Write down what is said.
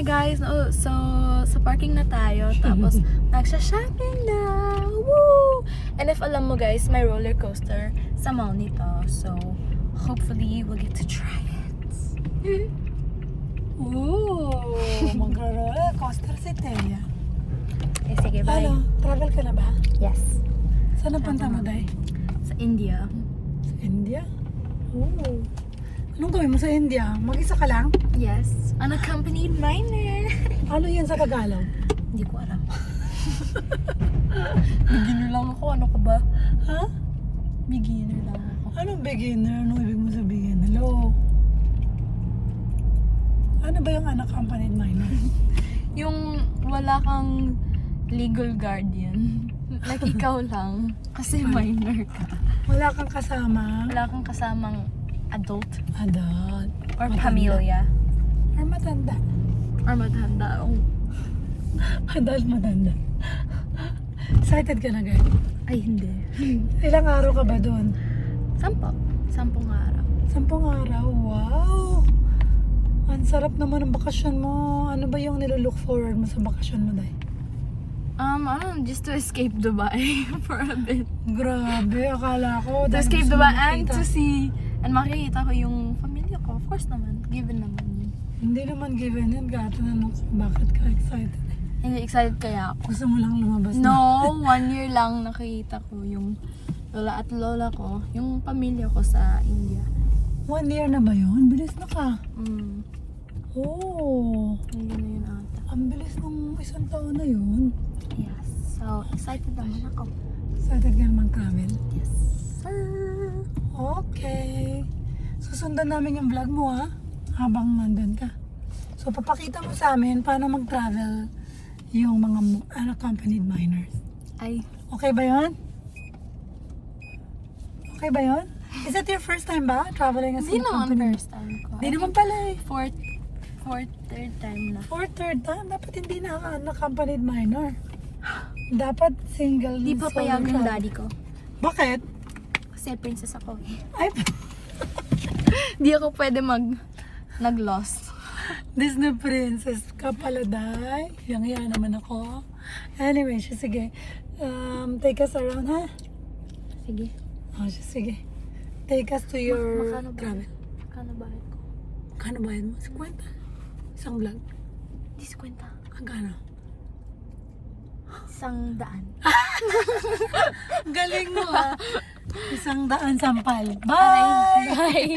Hi guys! So, sa parking na tayo. Tapos, magsha-shopping na! Woo! And if alam mo guys, may roller coaster sa mall nito. So, hopefully, we'll get to try it. Ooh, mag-roller coaster si Thea. Eh, sige, bye. Ano, travel ka na ba? Yes. Saan ang punta mo, Day? Sa India. Sa India? Ooh. Anong gawin mo sa India? Mag-isa ka lang? Yes. Unaccompanied minor. Ano yan sa Tagalog? Hindi ko alam. Beginner lang ako. Ano ka ba? Ha? Beginner lang ako. Anong beginner? Ano ibig mo sabihin? Hello? Ano ba yung unaccompanied minor? Yung wala kang legal guardian. Like ikaw lang. Kasi minor ka. Wala kang kasama? Wala kang kasamang adult Adult. or Matanda. pamilya. Or matanda. Or matanda. Oh. Adult matanda. Excited ka na, girl? Ay, hindi. Ilang araw ka ba doon? 10 araw. 10 araw. Wow! Ang sarap naman ng bakasyon mo. Ano ba yung nilook forward mo sa bakasyon mo, Day? Just to escape Dubai for a bit. Grabe, akala ko. To dahil escape gusto mo Dubai and makita. to see and makikita ko yung pamilya ko. Of course naman. Given naman yun. Hindi naman given yun. Gatanong ko bakit ka excited. Hindi excited kaya ako. Gusto mo lang lumabas na. No, 1 year lang nakikita ko yung lola at lola ko, yung pamilya ko sa India. 1 year na ba yun? Bilis na ka. Oh, Hindi na yun ata. ang bilis ng isang taon na yun. Yes. So, excited naman ako. Excited ka naman travel. Yes, sir. Okay. Susundan namin yung vlog mo ha, habang nandun ka. So papakita mo sa amin paano mag-travel yung mga unaccompanied minors. Ay, Okay ba yun? Okay ba yun? Is that your first time ba? Traveling as hindi naman unaccompanied? first time ko. Hindi naman pala eh. Third time na. For third time, dapat hindi na unaccompanied minor. Dapat single. Di pa solo payag ng travel. daddy ko. Bakit? Kasi princess ako eh. Ay, Di ako pwede nag-lost. Disney princess ka pala, Day. Yang naman ako. Anyway, sige. Take us around, ha? Sige. Oh, sige. Take us to your Magkano ba? travel. Magkano bayad ko? Kano bayad mo? 50? Isang vlog? 50. Ang kano? 100. Galing mo, ha? 100 sampal. Bye! Bye! Bye!